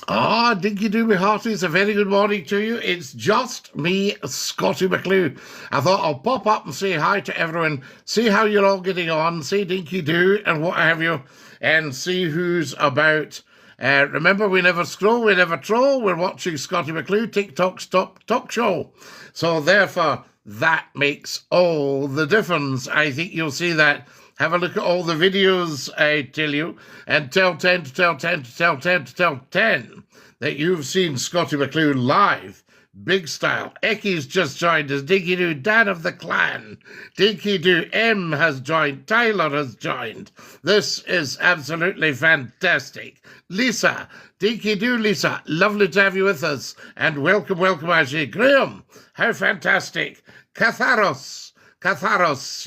Ah, Dinky Doo, me hearties, a very good morning to you. It's just me, Scotty McClue. I thought I'll pop up and say hi to everyone, see how you're all getting on, say Dinky Doo and what have you, and see who's about. Remember, we never scroll, we never troll. We're watching Scotty McClue, TikTok's talk show. So therefore, that makes all the difference. I think you'll see that. Have a look at all the videos, I tell you, and tell 10 to tell 10 to tell 10 to tell 10 that you've seen Scotty McClue live. Big style. Ecky's just joined us. Dinky Doo, Dan of the Clan. Dinky Doo, M has joined. Tyler has joined. This is absolutely fantastic. Lisa, Dinky Doo, Lisa, lovely to have you with us. And welcome, I say. Graham, how fantastic. Catharos,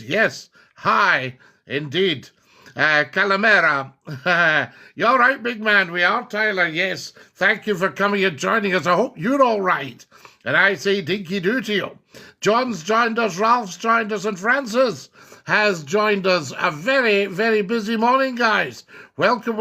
yes, hi. Indeed. Calamera. You all right, big man? We are, Tyler, yes. Thank you for coming and joining us. I hope you're all right. And I say Dinky Doo to you. John's joined us, Ralph's joined us, and Francis has joined us. A very, very busy morning, guys. Welcome,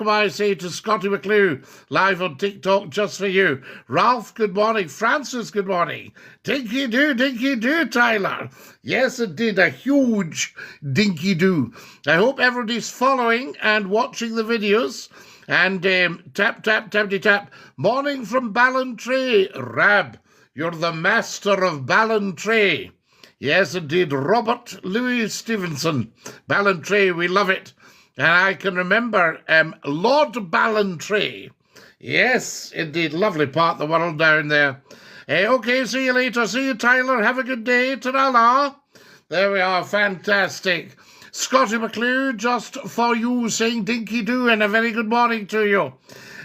I say, to Scotty McClue, live on TikTok just for you. Ralph, good morning. Francis, good morning. Dinky Doo, Tyler. Yes, indeed, a huge Dinky Doo. I hope everybody's following and watching the videos. And tap. Morning from Ballantrae. Rab, you're the master of Ballantrae. Yes, indeed, Robert Louis Stevenson. Ballantrae, we love it. And I can remember Lord Ballantrae. Yes, indeed, lovely part of the world down there. Okay, see you later. See you, Tyler. Have a good day. Ta-da-la. There we are. Fantastic. Scotty McClue, just for you, saying Dinky Doo, and a very good morning to you.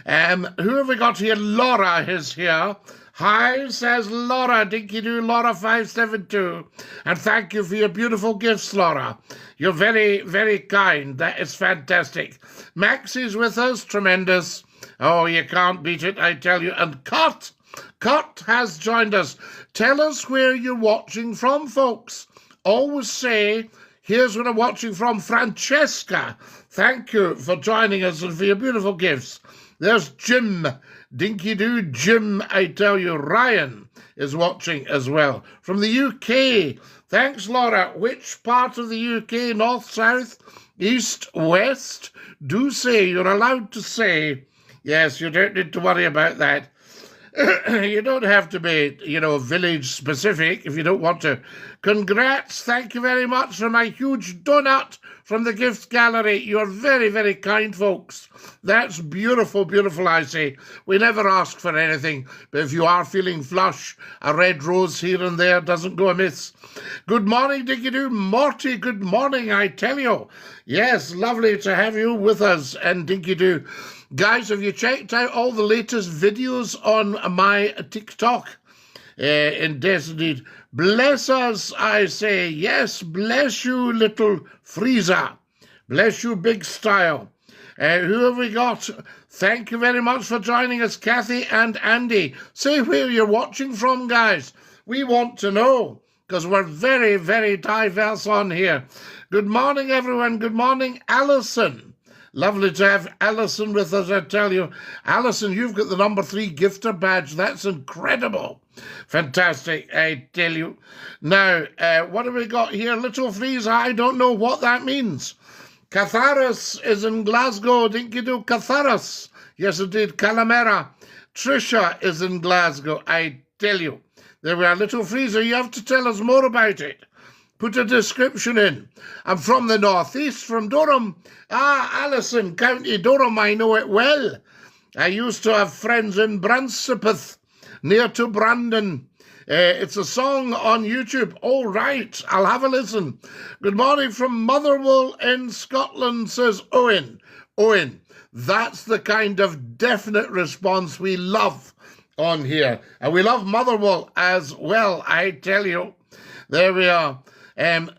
Who have we got here? Laura is here. Hi, says Laura, Dinky Doo, Laura572. And thank you for your beautiful gifts, Laura. You're very, very kind. That is fantastic. Max is with us. Tremendous. Oh, you can't beat it, I tell you. And Kurt has joined us. Tell us where you're watching from, folks. Always say, here's where I'm watching from. Francesca, thank you for joining us and for your beautiful gifts. There's Jim, Dinky Doo, Jim, I tell you. Ryan is watching as well. From the UK, thanks, Laura. Which part of the UK? North, south, east, west? Do say, you're allowed to say. Yes, you don't need to worry about that. You don't have to be, village specific if you don't want to. Congrats. Thank you very much for my huge donut from the gift gallery. You're very, very kind, folks. That's beautiful, I say. We never ask for anything, but if you are feeling flush, a red rose here and there doesn't go amiss. Good morning, Dinky Doo. Morty, good morning, I tell you. Yes, lovely to have you with us, and Dinky Doo. Guys, have you checked out all the latest videos on my TikTok? Indeed. Bless us, I say. Yes, bless you, little Freezer. Bless you, big style. Who have we got? Thank you very much for joining us, Kathy and Andy. Say where you're watching from, guys. We want to know, because we're very, very diverse on here. Good morning, everyone. Good morning, Alison. Lovely to have Alison with us, I tell you. Alison, you've got the number 3 gifter badge. That's incredible. Fantastic, I tell you. Now, what have we got here? Little Freezer, I don't know what that means. Catharos is in Glasgow. Dinky Doo, Catharos. Yes, indeed. Calamera. Trisha is in Glasgow, I tell you. There we are. Little Freezer, you have to tell us more about it. Put a description in. I'm from the northeast, from Durham. Ah, Alison, County Durham, I know it well. I used to have friends in Bransipith, near to Brandon. It's a song on YouTube. All right, I'll have a listen. Good morning from Motherwell in Scotland, says Owen. Owen, that's the kind of definite response we love on here. And we love Motherwell as well, I tell you. There we are.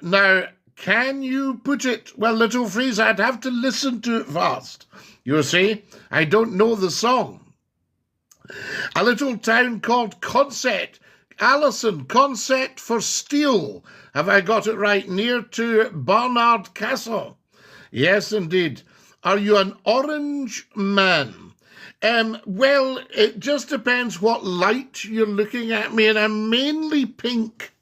Now, can you put it? Well, Little Freeze, I'd have to listen to it first. You see, I don't know the song. A little town called Consett. Alison, Consett for steel. Have I got it right? Near to Barnard Castle. Yes, indeed. Are you an orange man? Well, it just depends what light you're looking at me, and I'm mainly pink,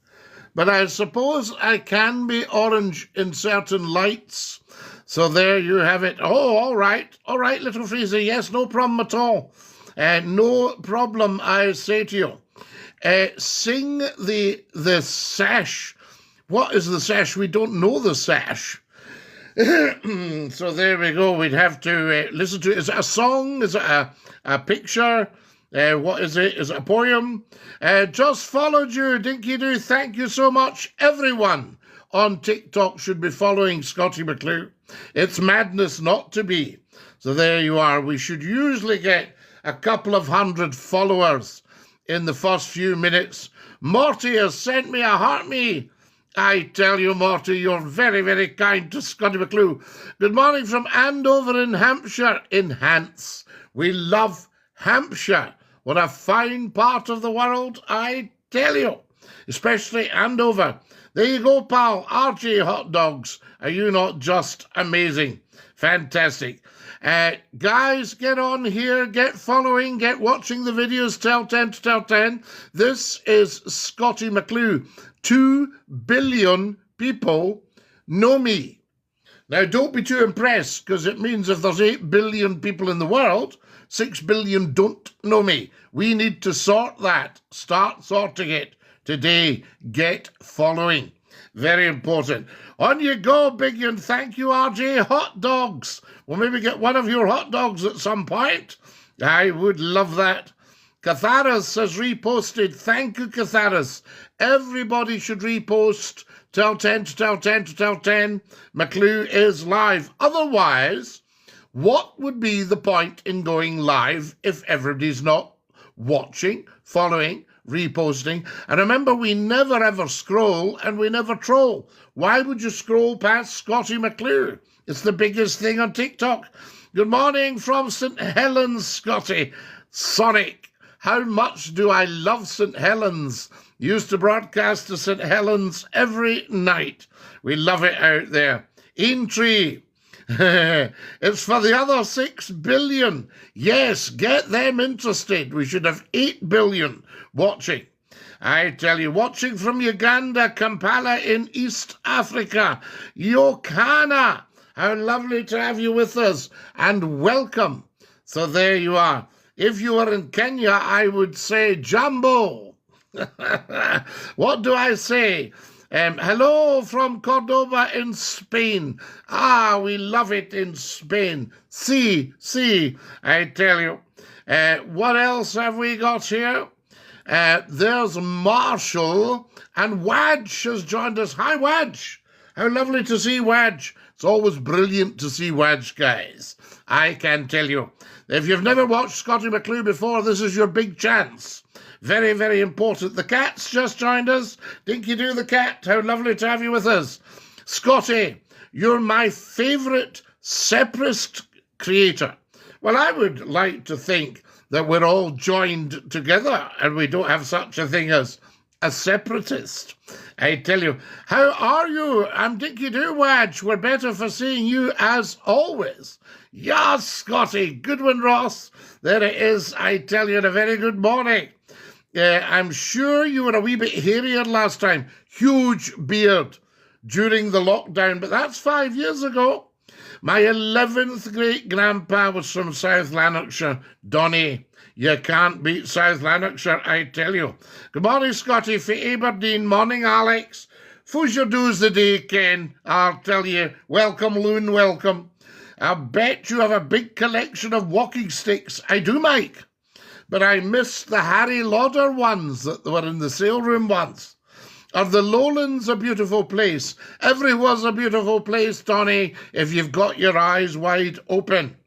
but I suppose I can be orange in certain lights. So there you have it. Oh, all right, little Freezer. Yes, no problem at all. No problem, I say to you. Sing the sash. What is the sash? We don't know the sash. So there we go. We'd have to listen to it. Is it a song? Is it a picture? What is it? Is it a poem? Just followed you, Dinky Doo. Thank you so much. Everyone on TikTok should be following Scottie McClue. It's madness not to be. So there you are. We should usually get a couple of hundred followers in the first few minutes. Morty has sent me a heart me. I tell you, Morty, you're very, very kind to Scottie McClue. Good morning from Andover in Hampshire. In Hants. We love Hampshire. What a fine part of the world, I tell you. Especially Andover. There you go, pal. RJ Hot Dogs. Are you not just amazing? Fantastic. Guys, get on here, get following, get watching the videos, tell 10 to tell 10. This is Scottie McClue. 2 billion people know me. Now, don't be too impressed, because it means if there's 8 billion people in the world, 6 billion don't know me. We need to sort that. Start sorting it today. Get following. Very important. On you go, Big and thank you, RJ. Hot dogs. We'll maybe get one of your hot dogs at some point. I would love that. Catharas has reposted. Thank you, Catharas. Everybody should repost. Tell 10 to tell 10 to tell 10. McClue is live. Otherwise, what would be the point in going live if everybody's not watching, following, reposting? And remember, we never ever scroll and we never troll. Why would you scroll past Scottie McClue? It's the biggest thing on TikTok. Good morning from St. Helens, Scottie. Sonic, how much do I love St. Helens? Used to broadcast to St. Helens every night. We love it out there. Aintree. It's for the other 6 billion. Yes, get them interested. We should have 8 billion watching. I tell you, watching from Uganda, Kampala in East Africa. Yokana, how lovely to have you with us, and welcome. So there you are. If you were in Kenya, I would say Jumbo. What do I say? Hello from Cordoba in Spain. Ah, we love it in Spain. See, I tell you. What else have we got here? There's Marshall, and Wadge has joined us. Hi, Wadge. How lovely to see Wadge. It's always brilliant to see Wadge, guys. I can tell you. If you've never watched Scottie McClue before, this is your big chance. Very, very important. The cat's just joined us. Dinky Doo the cat, how lovely to have you with us. Scottie, you're my favourite separatist creator. Well, I would like to think that we're all joined together and we don't have such a thing as a separatist. I tell you. How are you? I'm Dinky Doo Wadge. We're better for seeing you as always. Yes, Scottie. Goodwin Ross. There it is. I tell you, a very good morning. I'm sure you were a wee bit hairier last time. Huge beard during the lockdown, but that's 5 years ago. My 11th great-grandpa was from South Lanarkshire. Donny, you can't beat South Lanarkshire, I tell you. Good morning, Scottie, for Aberdeen. Morning, Alex. Foo's your do's the day, Ken. I'll tell you. Welcome, Loon, welcome. I bet you have a big collection of walking sticks. I do, Mike. But I missed the Harry Lauder ones that were in the sale room once. Are the Lowlands a beautiful place? Everywhere's a beautiful place, Tony, if you've got your eyes wide open.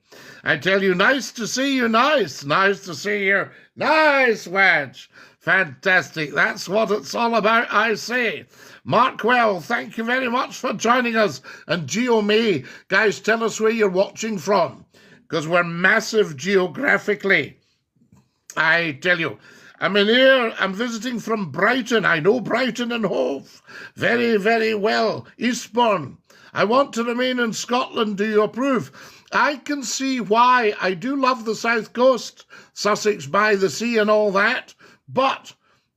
I tell you, nice to see you, nice to see you. Nice, Wedge. Fantastic. That's what it's all about, I say. Mark Well, thank you very much for joining us. And Geo May, guys, tell us where you're watching from, because we're massive geographically. I tell you, I'm in here, I'm visiting from Brighton. I know Brighton and Hove very, very well. Eastbourne. I want to remain in Scotland. Do you approve? I can see why. I do love the South Coast, Sussex by the sea and all that, but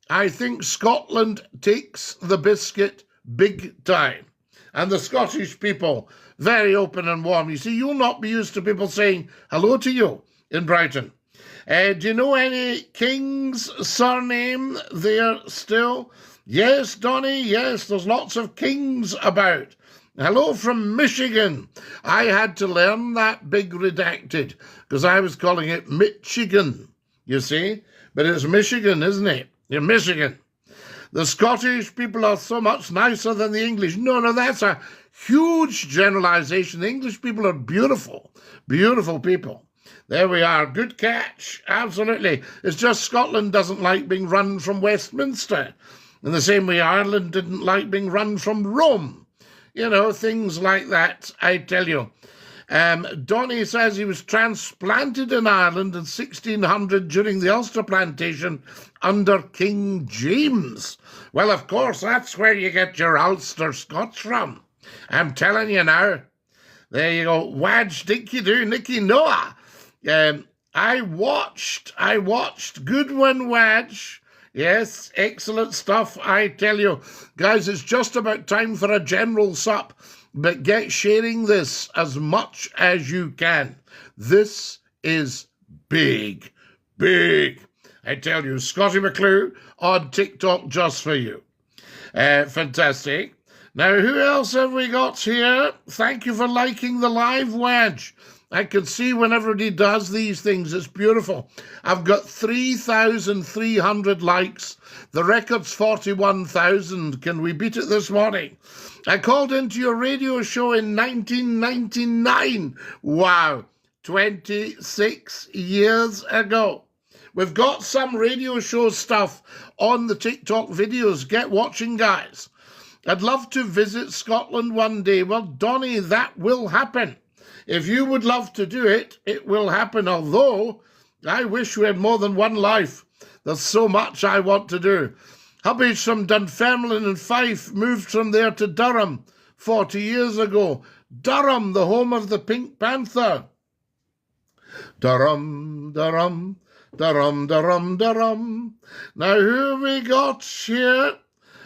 I think Scotland takes the biscuit big time. And the Scottish people, very open and warm. You see, you'll not be used to people saying hello to you in Brighton. Do you know any King's surname there still? Yes, Donny, yes, there's lots of Kings about. Hello from Michigan. I had to learn that big redacted because I was calling it Michigan, you see. But it's Michigan, isn't it? You're Michigan. The Scottish people are so much nicer than the English. No, that's a huge generalization. The English people are beautiful, beautiful people. There we are. Good catch. Absolutely. It's just Scotland doesn't like being run from Westminster. In the same way Ireland didn't like being run from Rome. You know, things like that, I tell you. Donny says he was transplanted in Ireland in 1600 during the Ulster plantation under King James. Well, of course, that's where you get your Ulster Scots from. I'm telling you now. There you go. Wadge Dinky Do, Nicky Noah. I watched. Good one, Wadge. Yes, excellent stuff, I tell you. Guys, it's just about time for a general sup, but get sharing this as much as you can. This is big, big. I tell you, Scotty McClue on TikTok just for you. Fantastic. Now, who else have we got here? Thank you for liking the live, Wadge. I can see whenever he does these things, it's beautiful. I've got 3,300 likes. The record's 41,000. Can we beat it this morning? I called into your radio show in 1999. Wow, 26 years ago. We've got some radio show stuff on the TikTok videos. Get watching, guys. I'd love to visit Scotland one day. Well, Donny, that will happen. If you would love to do it, it will happen, although I wish we had more than one life. There's so much I want to do. Hubby's from Dunfermline and Fife, moved from there to Durham 40 years ago. Durham, the home of the Pink Panther. Durham, Durham, Durham, Durham, Durham. Now, who have we got here?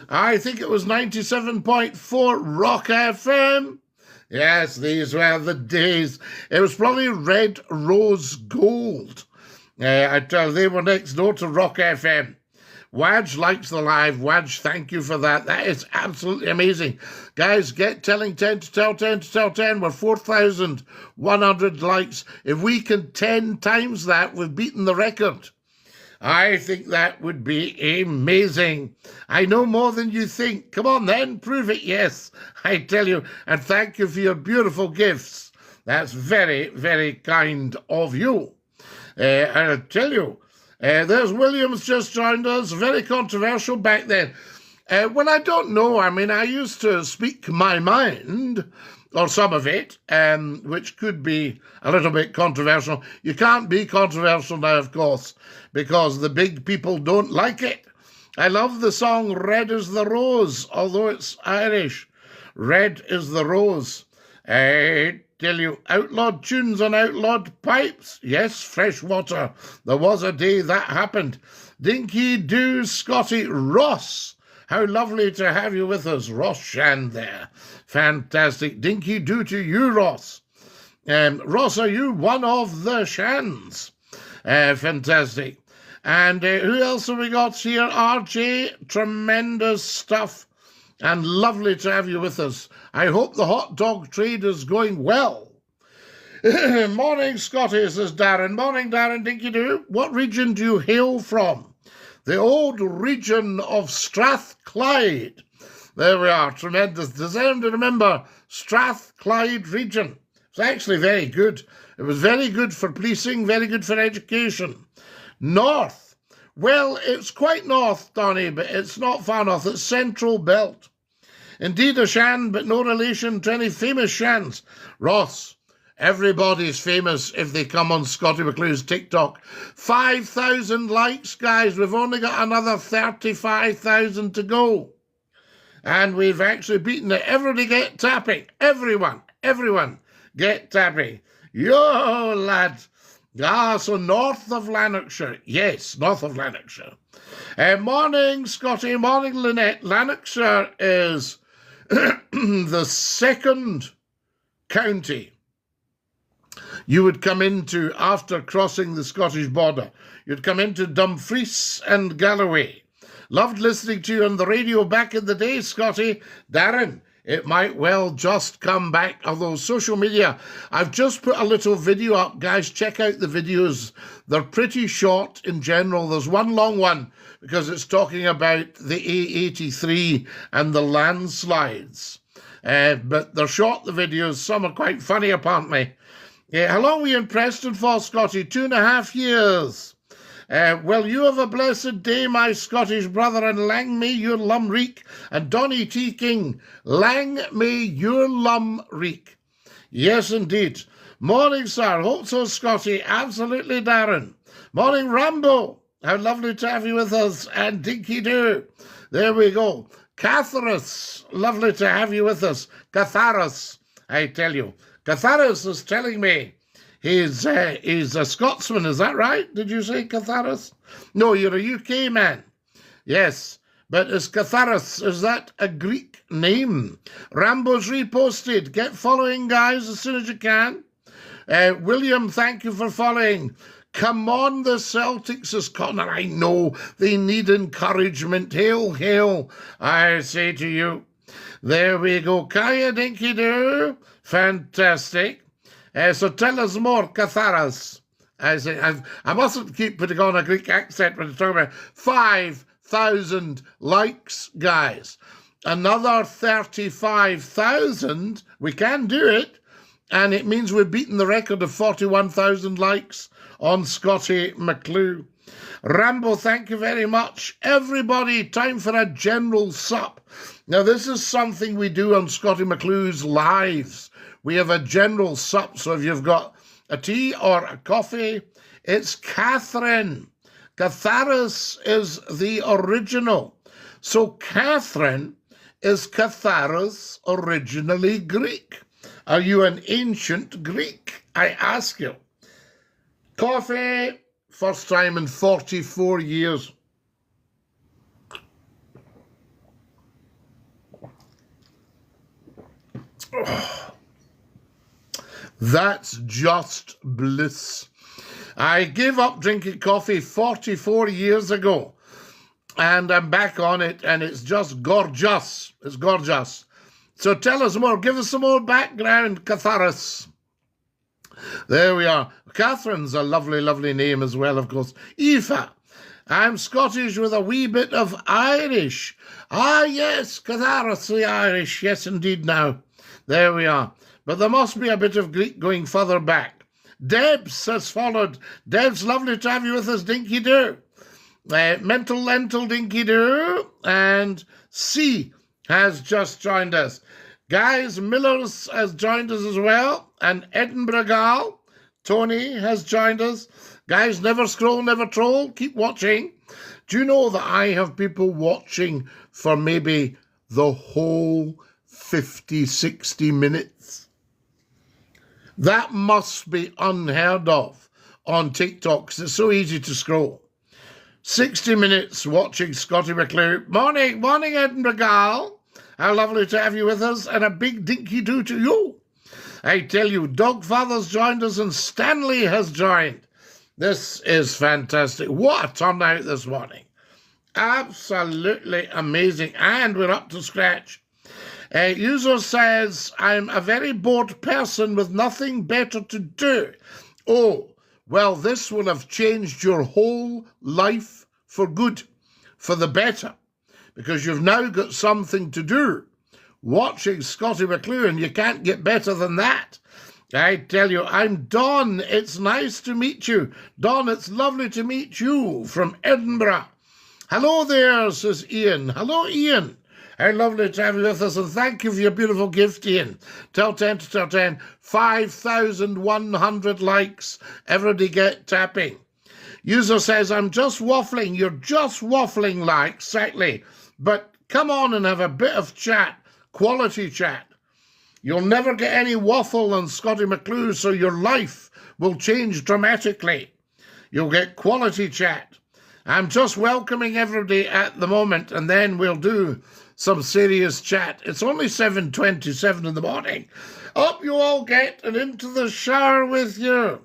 I think it was 97.4 Rock FM. Yes, these were the days. It was probably Red Rose Gold. I tell you, they were next door to Rock FM. Wadge likes the live. Wadge, thank you for that. That is absolutely amazing. Guys, get telling 10 to tell 10 to tell 10. We're 4,100 likes. If we can 10 times that, we've beaten the record. I think that would be amazing. I know more than you think. Come on then, prove it, yes. I tell you, and thank you for your beautiful gifts. That's very, very kind of you. I'll tell you, there's Williams just joined us. Very controversial back then. Well, I don't know. I mean, I used to speak my mind, or some of it, which could be a little bit controversial. You can't be controversial now, of course, because the big people don't like it. I love the song Red is the Rose, although it's Irish. Red is the Rose. I tell you, outlawed tunes on outlawed pipes. Yes, fresh water. There was a day that happened. Dinky Do Scotty Ross. How lovely to have you with us, Ross Shan there. Fantastic. Dinky Do to you, Ross. Ross, are you one of the Shans? Fantastic. And who else have we got here? RJ, tremendous stuff. And lovely to have you with us. I hope the hot dog trade is going well. Morning, Scotty, says Darren. Morning, Darren, Dinky Do. What region do you hail from? The old region of Strathclyde. There we are, tremendous. Does anyone remember Strathclyde region? It's actually very good. It was very good for policing, very good for education. North. Well, it's quite north, Donny, but it's not far north. It's Central Belt. Indeed a Shan, but no relation to any famous Shans. Ross. Everybody's famous if they come on Scotty McClue's TikTok. 5,000 likes, guys. We've only got another 35,000 to go. And we've actually beaten it. Everybody get tapping. Everyone get tapping. Yo, lad. Ah, so north of Lanarkshire. Yes, north of Lanarkshire. Morning, Scotty. Morning, Lynette. Lanarkshire is the second county you would come into after crossing the Scottish border. You'd come into Dumfries and Galloway. Loved listening to you on the radio back in the day, Scotty. Darren, it might well just come back, although social media, I've just put a little video up, guys. Check out the videos. They're pretty short in general. There's one long one because it's talking about the A83 and the landslides. But they're short, the videos. Some are quite funny, apparently. How long were you in Preston for, Scotty? 2.5 years. Well, you have a blessed day, my Scottish brother, and lang may your lum reek. And Donny T. King, lang may your lum reek. Yes, indeed. Morning, sir. Hope so, Scotty. Absolutely, Darren. Morning, Rambo. How lovely to have you with us. And Dinky Doo. There we go. Catharus. Lovely to have you with us. Catharus, I tell you. Catharus is telling me he's a Scotsman, is that right? Did you say Catharus? No, you're a UK man. Yes, but is Catharus, is that a Greek name? Rambo's reposted. Get following, guys, as soon as you can. William, thank you for following. Come on, the Celtics, says Connor. I know they need encouragement. Hail, hail, I say to you. There we go. Kaya Dinky Doo. Fantastic. So tell us more, Catharus. I mustn't keep putting on a Greek accent when I'm talking about 5,000 likes, guys. Another 35,000. We can do it. And it means we've beaten the record of 41,000 likes on Scotty McClue. Rambo, thank you very much. Everybody, time for a general sup. Now, this is something we do on Scotty McClue's lives. We have a general sup, so if you've got a tea or a coffee, it's Catherine. Catharus is the original. So Catherine, is Catharus originally Greek? Are you an ancient Greek? I ask you. Coffee, first time in 44 years. Oh. That's just bliss. I gave up drinking coffee 44 years ago, and I'm back on it, and it's just gorgeous. It's gorgeous. So tell us more. Give us some more background, Catharus. There we are. Catherine's a lovely, lovely name as well, of course. Aoife. I'm Scottish with a wee bit of Irish. Ah, yes, Catharus, the Irish. Yes, indeed, now. There we are. But there must be a bit of Greek going further back. Debs has followed. Debs, lovely to have you with us, Dinky Doo. Mental Lentil Dinky Doo. And C has just joined us. Guys, Millers has joined us as well. And Edinburgh Gal, Tony, has joined us. Guys, never scroll, never troll. Keep watching. Do you know that I have people watching for maybe the whole 50, 60 minutes? That must be unheard of on TikTok, because it's so easy to scroll. 60 minutes watching Scotty McClue. Morning, morning, Edinburgh Gal. How lovely to have you with us, and a big dinky do to you. I tell you, Dogfather's joined us and Stanley has joined. This is fantastic. What a turnout this morning. Absolutely amazing. And we're up to scratch. User says, I'm a very bored person with nothing better to do. Oh, well, this will have changed your whole life for good, for the better, because you've now got something to do. Watching Scotty McClue, and you can't get better than that. I tell you, I'm Don. It's nice to meet you. Don, it's lovely to meet you from Edinburgh. Hello there, says Ian. Hello, Ian. How lovely to have you with us, and thank you for your beautiful gift, Ian. Tell 10 to tell 10. 5,100 likes. Everybody get tapping. User says, I'm just waffling. You're just waffling, like, exactly. But come on and have a bit of chat, quality chat. You'll never get any waffle on Scottie McClue, so your life will change dramatically. You'll get quality chat. I'm just welcoming everybody at the moment, and then we'll do some serious chat. It's only 7:27 in the morning. Up you all get and into the shower with you.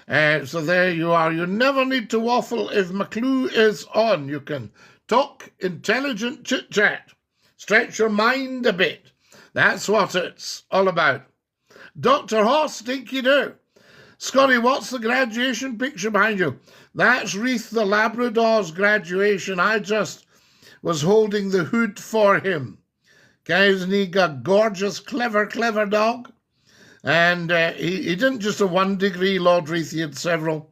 So there you are. You never need to waffle if McClue is on. You can talk intelligent chit-chat. Stretch your mind a bit. That's what it's all about. Dr. Hoss, dinky-doo. Scotty, what's the graduation picture behind you? That's Reith the Labrador's graduation. I just was holding the hood for him. Guys, and he got gorgeous, clever dog. And he didn't just have 1 degree, Lord Reith, he had several.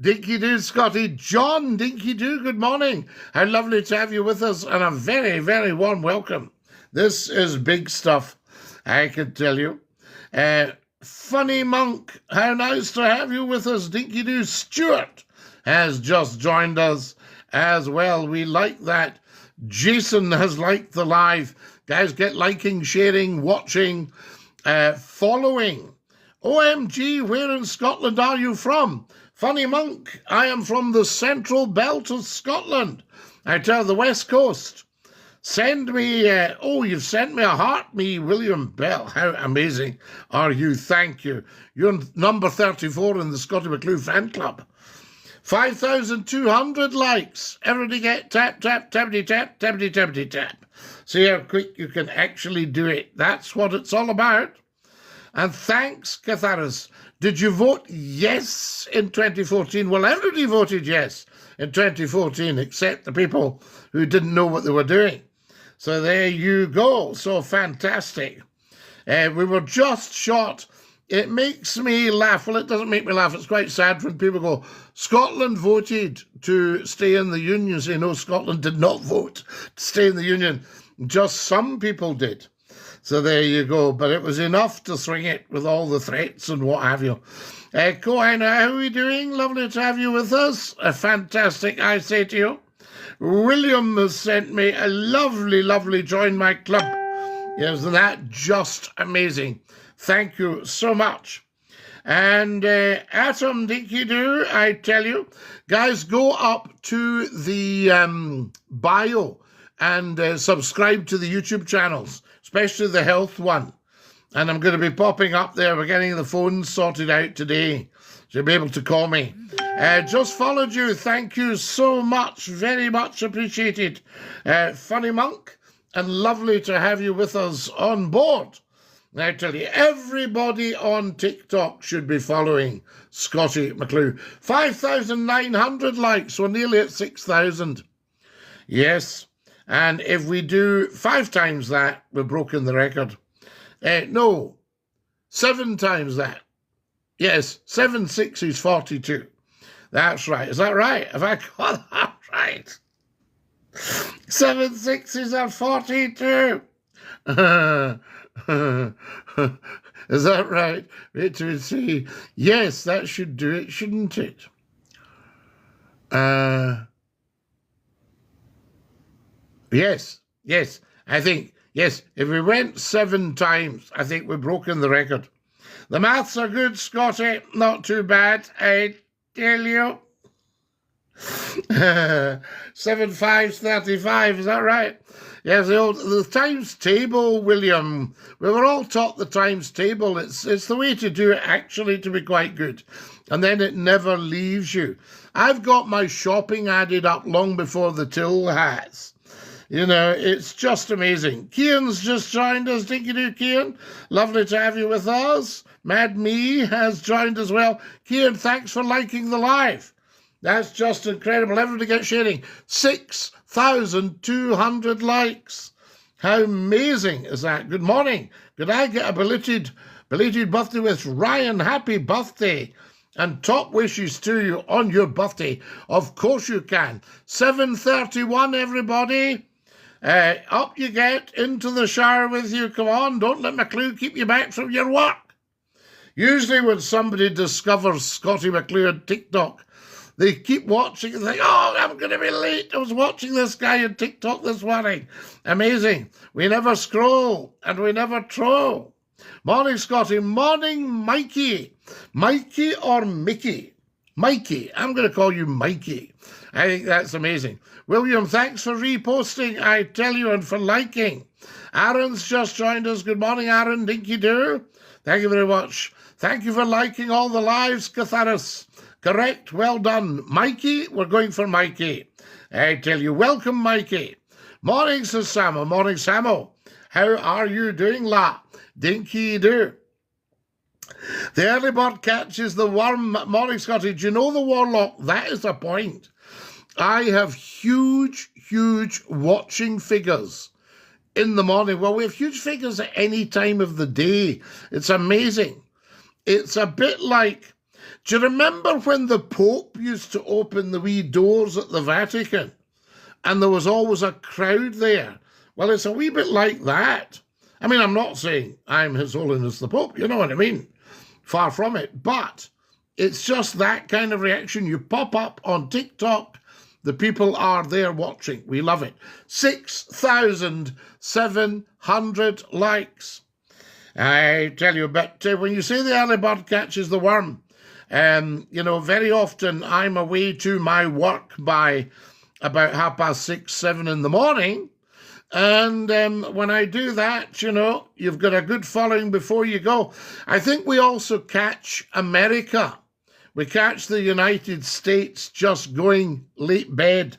Dinky-doo, Scotty. John, dinky-doo, good morning. How lovely to have you with us, and a very, very warm welcome. This is big stuff, I can tell you. Funny Monk, how nice to have you with us. Dinky-doo. Stuart has just joined us as well. We like that. Jason has liked the live. Guys, get liking, sharing, watching, following. OMG, where in Scotland are you from? Funny Monk, I am from the central belt of Scotland. I tell the west coast. Send me, you've sent me a heart, me William Bell. How amazing are you? Thank you. You're number 34 in the Scottie McClue fan club. 5,200 likes. Everybody get tap, tap, tappity, tap, tappity, tappity, tap. See how quick you can actually do it. That's what it's all about. And thanks, Catharis. Did you vote yes in 2014? Well, everybody voted yes in 2014, except the people who didn't know what they were doing. So there you go. So fantastic. We were just short. It makes me laugh. Well, it doesn't make me laugh. It's quite sad when people go, Scotland voted to stay in the Union. Say, no, Scotland did not vote to stay in the Union. Just some people did. So there you go. But it was enough to swing it with all the threats and what have you. Cohen, how are we doing? Lovely to have you with us. Fantastic, I say to you. William has sent me a lovely join my club. Isn't that just amazing? Thank you so much. And Atom Dinky-doo, I tell you, guys, go up to the bio and subscribe to the YouTube channels, especially the health one. And I'm going to be popping up there. We're getting the phones sorted out today, so you'll be able to call me. Just followed you. Thank you so much. Very much appreciated. Funny Monk, and lovely to have you with us on board. I tell you, everybody on TikTok should be following Scottie McClue. 5,900 likes. We're nearly at 6,000. Yes. And if we do 5 times that, we've broken the record. No, 7 times that. Yes, 7 6 is 42. That's right. Is that right? Have I got that right? 7 6s are 42. Is that right? Wait till we see. Yes, that should do it, shouldn't it? Yes, I think, yes, if we went 7 times, I think we've broken the record. The maths are good, Scotty, not too bad, I tell you. 7 5's 35, is that right? Yes, the times table, William. We were all taught the times table. It's the way to do it, actually, to be quite good. And then it never leaves you. I've got my shopping added up long before the till has. You know, it's just amazing. Kian's just joined us. Dinky-doo, Kian. Lovely to have you with us. Mad Me has joined as well. Kian, thanks for liking the live. That's just incredible. Everybody get sharing. 6,200 likes. How amazing is that? Good morning. Could I get a belated birthday wish? Ryan, happy birthday. And top wishes to you on your birthday. Of course you can. 7:31, everybody. Up you get, into the shower with you. Come on, don't let McClue keep you back from your work. Usually when somebody discovers Scottie McClue on TikTok, They keep watching and think, oh, I'm going to be late. I was watching this guy on TikTok this morning. Amazing. We never scroll and we never troll. Morning, Scotty. Morning, Mikey. Mikey or Mickey? Mikey. I'm going to call you Mikey. I think that's amazing. William, thanks for reposting, I tell you, and for liking. Aaron's just joined us. Good morning, Aaron. Dinky do. Thank you very much. Thank you for liking all the lives, Catharis. Correct. Well done. Mikey, we're going for Mikey. I tell you, welcome, Mikey. Morning, says Samo. Morning, Samo. How are you doing, la? Dinky do. The early bird catches the worm. Morning, Scotty. Do you know the Warlock? That is the point. I have huge watching figures in the morning. Well, we have huge figures at any time of the day. It's amazing. It's a bit like, do you remember when the Pope used to open the wee doors at the Vatican and there was always a crowd there? Well, it's a wee bit like that. I mean, I'm not saying I'm His Holiness the Pope, you know what I mean? Far from it. But it's just that kind of reaction. You pop up on TikTok, the people are there watching. We love it. 6,700 likes. I tell you, but when you say the early bird catches the worm, you know, very often I'm away to my work by about 6:30, 7 in the morning. And when I do that, you know, you've got a good following before you go. I think we also catch America. We catch the United States just going late bed.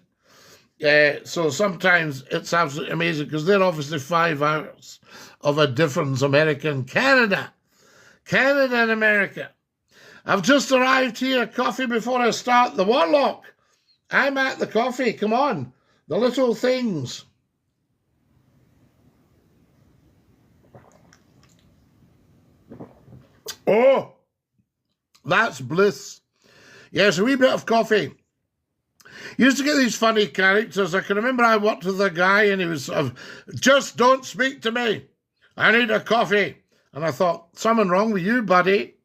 So sometimes it's absolutely amazing because they're obviously 5 hours of a difference, America and Canada. Canada and America. I've just arrived here. Coffee before I start the Warlock. I'm at the coffee. Come on. The little things. Oh, that's bliss. Yes, a wee bit of coffee. Used to get these funny characters. I can remember I worked with a guy and he was just don't speak to me. I need a coffee. And I thought, something wrong with you, buddy.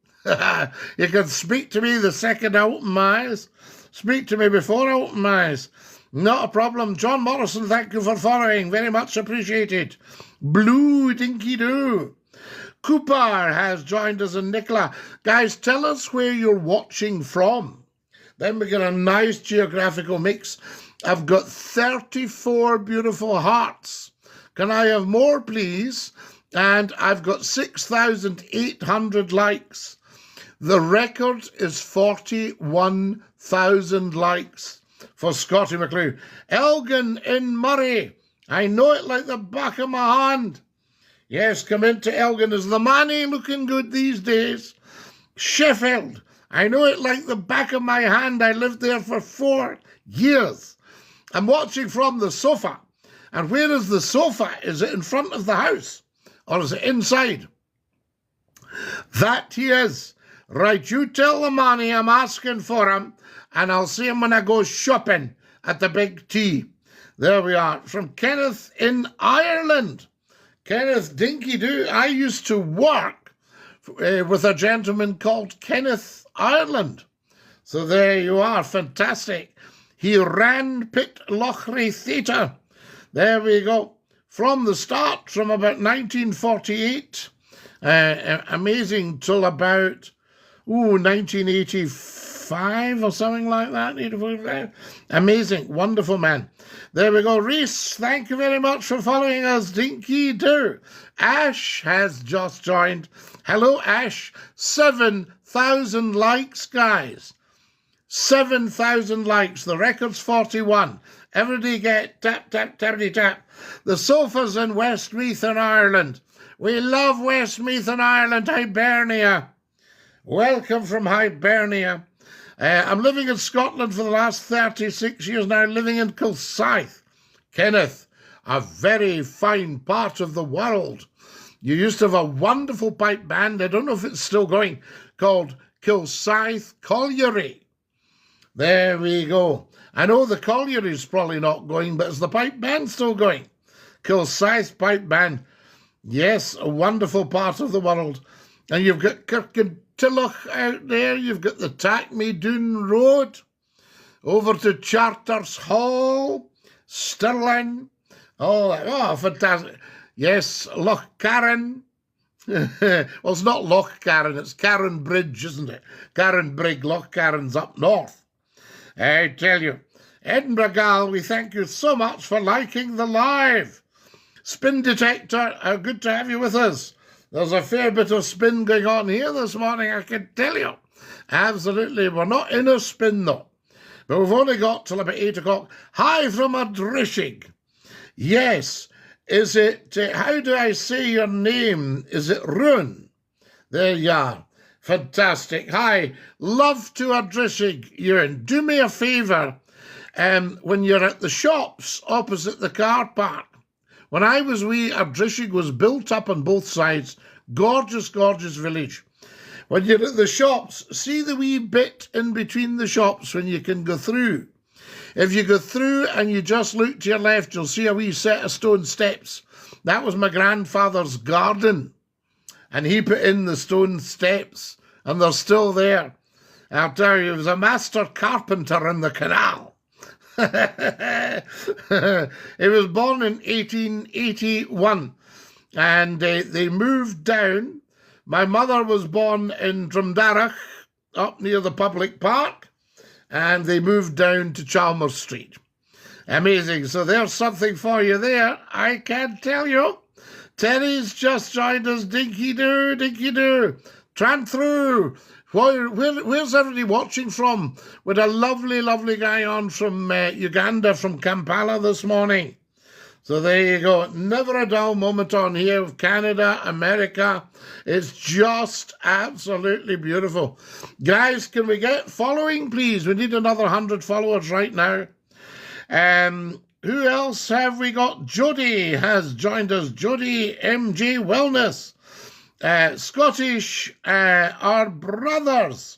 You can speak to me the second I open my eyes. Speak to me before I open my eyes. Not a problem. John Morrison, thank you for following. Very much appreciated. Blue Dinky Doo. Cooper has joined us and Nicola. Guys, tell us where you're watching from. Then we get a nice geographical mix. I've got 34 beautiful hearts. Can I have more, please? And I've got 6,800 likes. The record is 41,000 likes for Scotty McClue. Elgin in Murray. I know it like the back of my hand. Yes, come into Elgin. Is the money looking good these days? Sheffield. I know it like the back of my hand. I lived there for 4 years. I'm watching from the sofa. And where is the sofa? Is it in front of the house? Or is it inside? That he is. Right, you tell the money I'm asking for him, and I'll see him when I go shopping at the Big T. There we are. From Kenneth in Ireland. Kenneth Dinky Doo. I used to work with a gentleman called Kenneth Ireland. So there you are. Fantastic. He ran Pit Lochray Theatre. There we go. From the start, from about 1948, amazing, till about 1985 or something like that. 85. Amazing, wonderful man. There we go. Reese, thank you very much for following us. Dinky Doo. Ash has just joined. Hello, Ash. 7,000 likes, guys. 7,000 likes. The record's 41. Everybody get tap, tap, tappity, tap. The sofa's in Westmeath in Ireland. We love Westmeath in Ireland, Hibernia. Welcome from Hibernia. I'm living in Scotland for the last 36 years now, living in Kilsyth. Kenneth, a very fine part of the world. You used to have a wonderful pipe band, I don't know if it's still going, called Kilsyth Colliery. There we go. I know the colliery's probably not going, but is the pipe band still going? Kilsyth Pipe Band. Yes, a wonderful part of the world. And you've got Kirkintilloch out there. You've got the Tackme Doon Road. over to Charters Hall, Stirling. Oh, fantastic. Yes, Loch Carron. Well, it's not Loch Carron, it's Carron Bridge, isn't it? Carron Brig, Loch Carron's up north. I tell you. Edinburgh Gal, we thank you so much for liking the live. Spin Detector, how good to have you with us. There's a fair bit of spin going on here this morning, I can tell you. Absolutely. We're not in a spin, though. But we've only got till about 8 o'clock. Hi from Ardrishig. Yes. Is it, how do I say your name? Is it Rune? There you are. Fantastic. Hi. Love to Ardrishig, Ewan. Do me a favour. When you're at the shops opposite the car park. When I was wee, Ardrishig was built up on both sides. Gorgeous, gorgeous village. When you're at the shops, see the wee bit in between the shops when you can go through. If you go through and you just look to your left, you'll see a wee set of stone steps. That was my grandfather's garden. And he put in the stone steps, and they're still there. I'll tell you, he was a master carpenter in the canal. He was born in 1881, and they moved down. My mother was born in Drumdarach, up near the public park, and they moved down to Chalmers Street. Amazing. So there's something for you there, I can tell you. Terry's just joined us. Dinky doo, dinky doo. Tran through. Where's everybody watching from? With a lovely, lovely guy on from Uganda, from Kampala this morning. So there you go. Never a dull moment on here of Canada, America. It's just absolutely beautiful. Guys, can we get following, please? We need another 100 followers right now. Who else have we got? Jody has joined us. Jody MJ Wellness. Scottish, our brothers.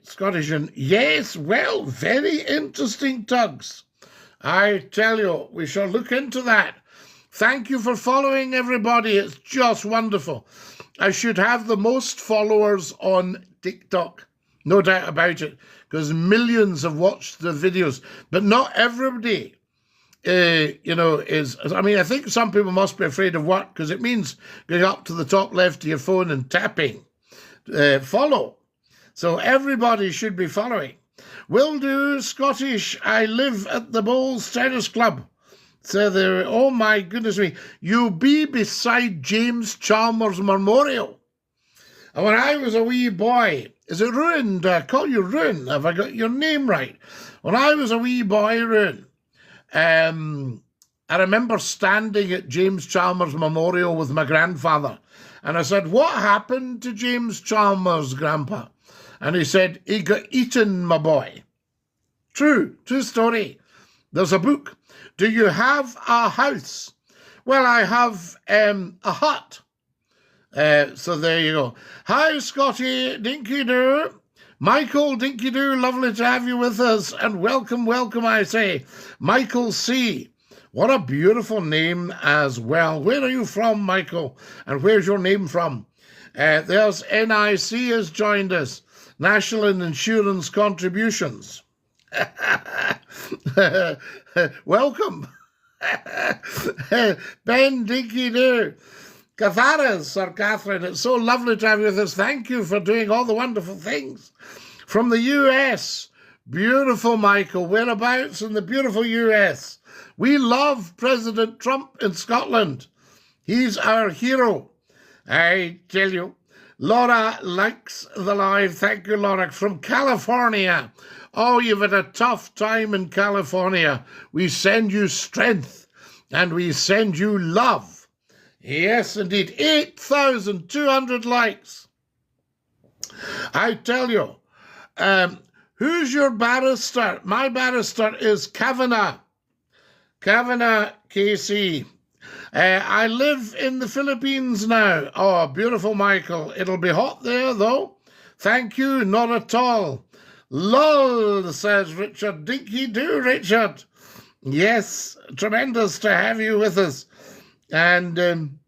Scottish, and yes, well, very interesting tugs. I tell you, we shall look into that. Thank you for following, everybody. It's just wonderful. I should have the most followers on TikTok, no doubt about it, because millions have watched the videos. But not everybody, is... I mean, I think some people must be afraid of work, because it means going up to the top left of your phone and tapping. Follow. So everybody should be following. Will do, Scottish. I live at the Bowls Tennis Club. So there, oh my goodness me, you'll be beside James Chalmers Memorial. And when I was a wee boy, is it Ruin? Do I call you Ruin? Have I got your name right? When I was a wee boy, Ruin, I remember standing at James Chalmers Memorial with my grandfather. And I said, what happened to James Chalmers, Grandpa? And he said, he got eaten, my boy. True story. There's a book. Do you have a house? Well, I have a hut. So there you go. Hi, Scotty, Dinky Doo. Michael, Dinky Doo, lovely to have you with us. And welcome, welcome, I say. Michael C. What a beautiful name as well. Where are you from, Michael? And where's your name from? There's NIC has joined us. National Insurance Contributions. Welcome. Ben Dinky Doo. Catharas, Sir Catherine, it's so lovely to have you with us. Thank you for doing all the wonderful things. From the US, beautiful Michael, whereabouts in the beautiful US? We love President Trump in Scotland. He's our hero. I tell you. Laura likes the live. Thank you, Laura. From California. Oh, you've had a tough time in California. We send you strength and we send you love. Yes, indeed. 8,200 likes. I tell you, who's your barrister? My barrister is Kavanagh. Kavanagh KC. I live in the Philippines now. Oh, beautiful, Michael. It'll be hot there, though. Thank you, not at all. Lol, says Richard. Dinky Doo, Richard. Yes, tremendous to have you with us. And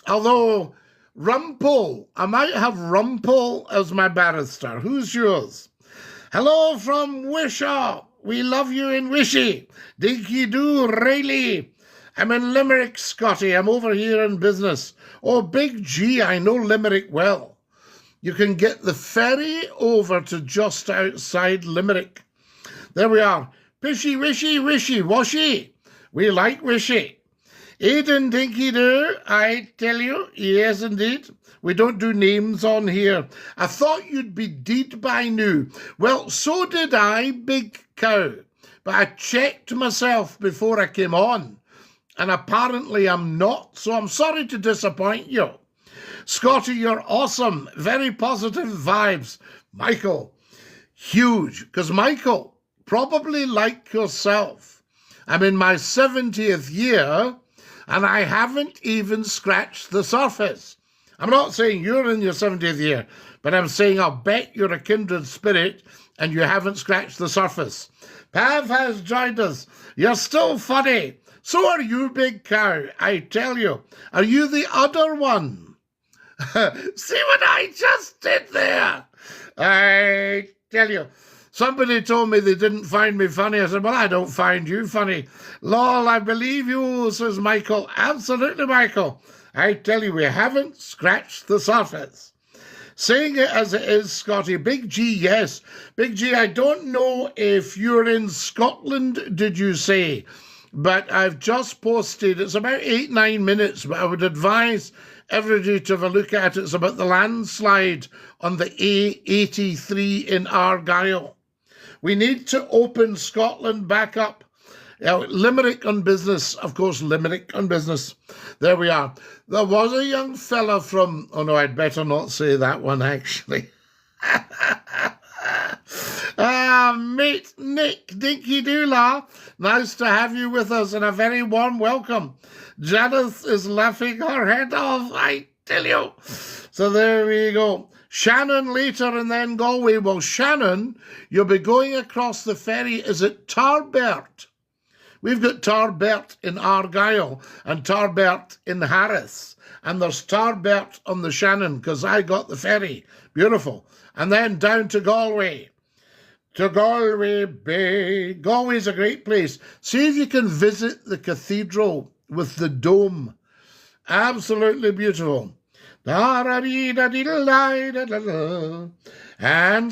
although Rumpole, I might have Rumpole as my barrister. Who's yours? Hello from Wishaw. We love you in Wishy. Dinky do, really. I'm in Limerick, Scotty. I'm over here in business. Oh, Big G, I know Limerick well. You can get the ferry over to just outside Limerick. There we are. Pishy, wishy, wishy, washy. We like wishy. Aidan Dinky do, I tell you. Yes, indeed. We don't do names on here. I thought you'd be dead by now. Well, so did I, Big Cow. But I checked myself before I came on. And apparently I'm not, so I'm sorry to disappoint you. Scotty, you're awesome. Very positive vibes. Michael, huge. Because Michael, probably like yourself, I'm in my 70th year and I haven't even scratched the surface. I'm not saying you're in your 70th year, but I'm saying I'll bet you're a kindred spirit and you haven't scratched the surface. Pav has joined us. You're still funny. So are you, Big Cow. I tell you. Are you the other one? See what I just did there? I tell you. Somebody told me they didn't find me funny. I said, well, I don't find you funny. Lol, I believe you, says Michael. Absolutely, Michael. I tell you, we haven't scratched the surface. Saying it as it is, Scotty. Big G, yes. Big G, I don't know if you're in Scotland, did you say? But I've just posted, it's about 8-9 minutes, but I would advise everybody to have a look at it. It's about the landslide on the A83 in Argyll. We need to open Scotland back up. Limerick on business, of course, Limerick on business. There we are. There was a young fella from, oh no, I'd better not say that one actually. Mate Nick Dinky Doolah, nice to have you with us and a very warm welcome. Janice is laughing her head off, I tell you. So there we go. Shannon later and then Galway. Well, Shannon, you'll be going across the ferry. Is it Tarbert? We've got Tarbert in Argyll and Tarbert in Harris. And there's Tarbert on the Shannon because I got the ferry. Beautiful. And then down to Galway. To Galway Bay. Galway's a great place. See if you can visit the cathedral with the dome. Absolutely beautiful. And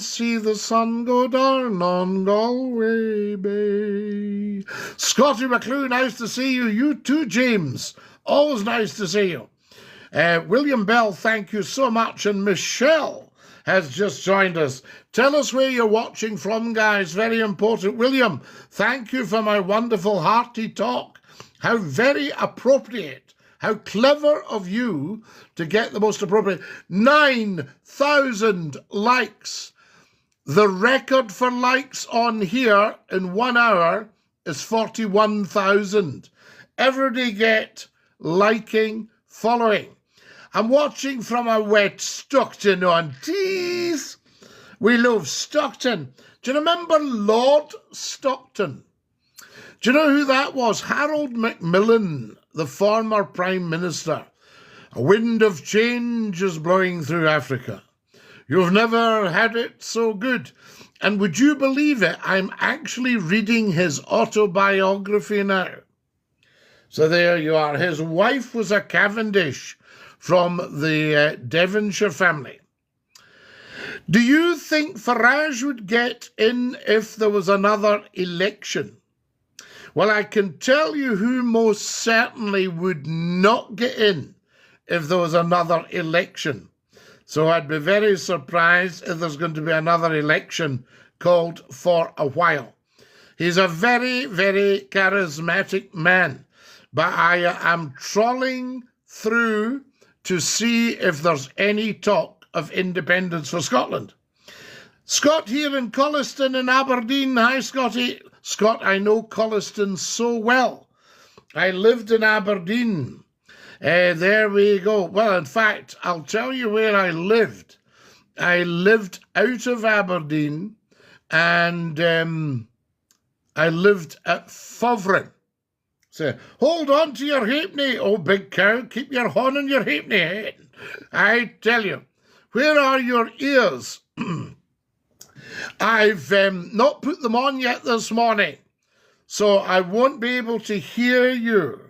see the sun go down on Galway Bay. Scotty McClue, nice to see you. You too, James. Always nice to see you. William Bell, thank you so much. And Michelle has just joined us. Tell us where you're watching from, guys. Very important. William, thank you for my wonderful hearty talk. How very appropriate. How clever of you to get the most appropriate. 9,000 likes. The record for likes on here in 1 hour is 41,000. Everybody get liking, following. I'm watching from a wet Stockton on teas. We love Stockton. Do you remember Lord Stockton? Do you know who that was? Harold Macmillan, the former Prime Minister. A wind of change is blowing through Africa. You've never had it so good. And would you believe it? I'm actually reading his autobiography now. So there you are. His wife was a Cavendish from the Devonshire family. Do you think Farage would get in if there was another election? Well, I can tell you who most certainly would not get in if there was another election. So I'd be very surprised if there's going to be another election called for a while. He's a very, very charismatic man. But I am trawling through to see if there's any talk of independence for Scotland. Scott here in Colliston in Aberdeen. Hi, Scotty. Scott, I know Colliston so well. I lived in Aberdeen. There we go. Well, in fact, I'll tell you where I lived. I lived out of Aberdeen and I lived at Fovrin. So, hold on to your halfpenny, oh big cow. Keep your horn in your halfpenny head. I tell you, where are your ears? I've not put them on yet this morning, so I won't be able to hear you.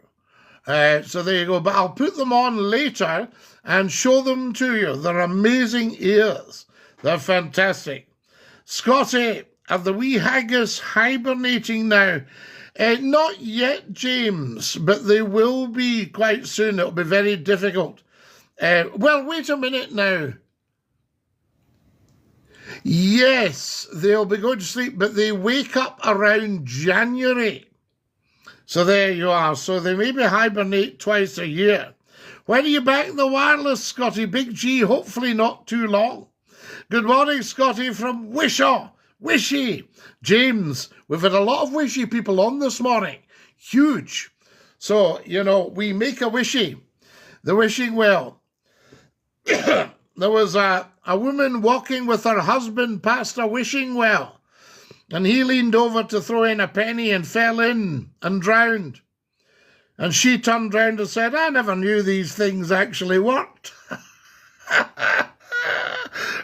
So there you go. But I'll put them on later and show them to you. They're amazing ears. They're fantastic. Scotty, are the wee haggis hibernating now? Not yet, James, but they will be quite soon. It'll be very difficult. Well, wait a minute now. Yes, they'll be going to sleep, but they wake up around January. So there you are. So they maybe hibernate twice a year. When are you back in the wireless, Scotty? Big G, hopefully not too long. Good morning, Scotty, from Wishaw. Wishy. James, we've had a lot of wishy people on this morning. Huge. So, we make a wishy. The wishing well. There was a woman walking with her husband past a wishing well, and he leaned over to throw in a penny and fell in and drowned. And she turned round and said, I never knew these things actually worked.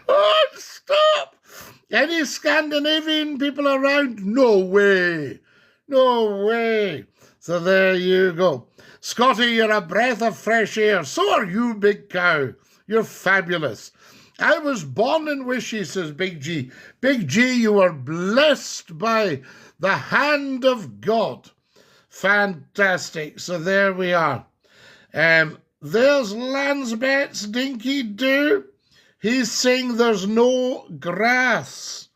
Oh, stop! Any Scandinavian people around? No way. No way. So there you go. Scotty, you're a breath of fresh air. So are you, Big Cow. You're fabulous. I was born in Wishy, says Big G. Big G, you are blessed by the hand of God. Fantastic. So there we are. There's Lansbet's Dinky Doo. He's saying there's no grass.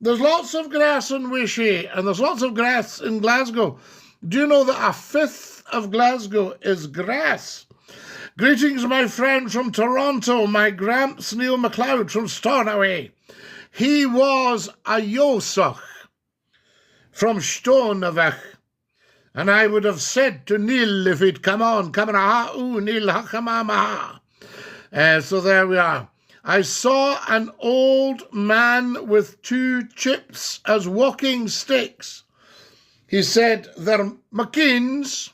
There's lots of grass in Wishy, and there's lots of grass in Glasgow. Do you know that a fifth of Glasgow is grass? Greetings, my friend from Toronto, my Gramps Neil MacLeod from Stornoway. He was a Yosach from Stonavach, and I would have said to Neil if he'd come on, Neil Hakamamaha. So there we are. I saw an old man with 2 chips as walking sticks. He said, they're McKeans.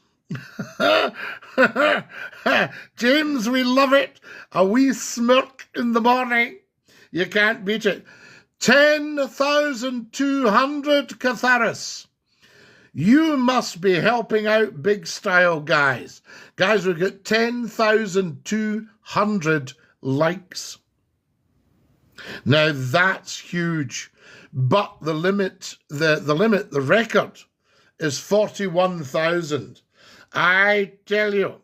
James, we love it. A wee smirk in the morning. You can't beat it. 10,200 Catharis. You must be helping out big style, guys. Guys, we've got 10,200 likes. Now that's huge. But the record is 41,000. I tell you,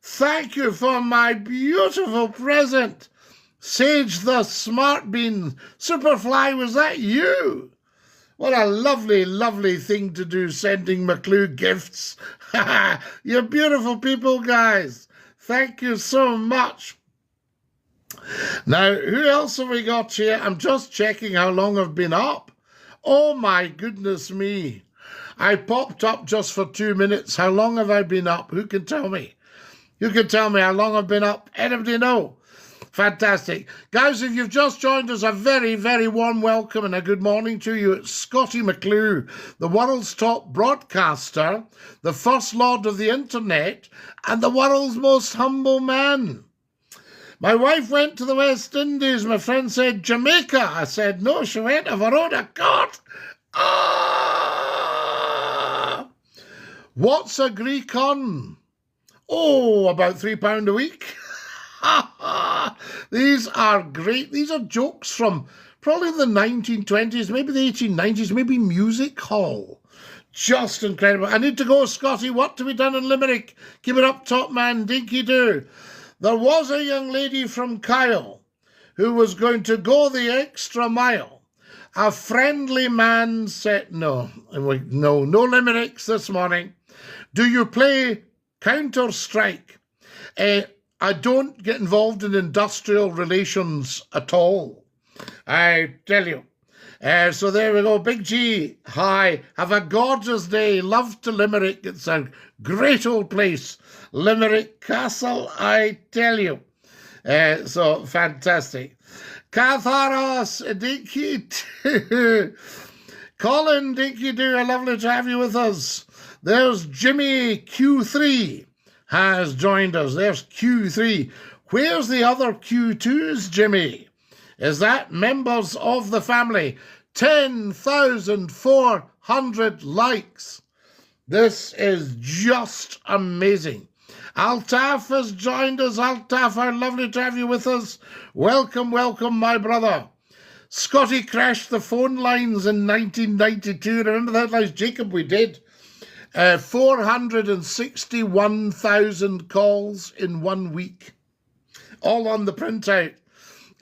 thank you for my beautiful present. Sage the Smart Bean Superfly, was that you? What a lovely, lovely thing to do, sending McClue gifts. You're beautiful people, guys. Thank you so much. Now, who else have we got here? I'm just checking how long I've been up. Oh, my goodness me. I popped up just for 2 minutes. How long have I been up? Who can tell me? Who can tell me how long I've been up? Anybody know? Fantastic. Guys, if you've just joined us, a very, very warm welcome and a good morning to you. It's Scotty McClue, the world's top broadcaster, the first lord of the internet, and the world's most humble man. My wife went to the West Indies. My friend said Jamaica. I said, no, she went of her own accord. Ah! What's a Greek on? Oh, about £3 a week. These are great. These are jokes from probably the 1920s, maybe the 1890s, maybe music hall. Just incredible. I need to go, Scotty. What to be done in Limerick? Keep it up, top man. Dinky do. There was a young lady from Kyle who was going to go the extra mile. A friendly man said, no limericks this morning. Do you play Counter-Strike? I don't get involved in industrial relations at all. I tell you. So there we go. Big G, hi. Have a gorgeous day. Love to Limerick. It's a great old place. Limerick Castle, I tell you. So fantastic. Catharos, Dinky Doo. Colin, Dinky Doo, lovely to have you with us. There's Jimmy Q3 has joined us. There's Q3. Where's the other Q2s, Jimmy? Is that members of the family? 10,400 likes. This is just amazing. Altaf has joined us. Altaf, how lovely to have you with us. Welcome, welcome, my brother. Scotty crashed the phone lines in 1992. Remember that, like Jacob? We did. 461,000 calls in 1 week, all on the printout.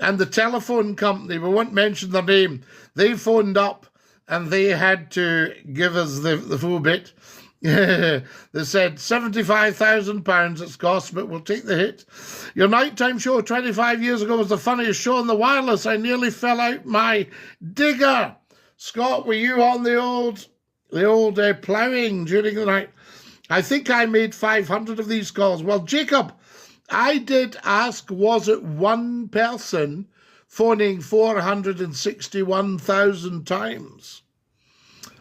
And the telephone company, we won't mention their name, they phoned up and they had to give us the full bit. They said £75,000 it's cost, but we'll take the hit. Your nighttime show 25 years ago was the funniest show on the wireless. I nearly fell out my digger. Scott, were you on the old ploughing during the night? I think I made 500 of these calls. Well, Jacob, I did ask, was it one person phoning 461,000 times?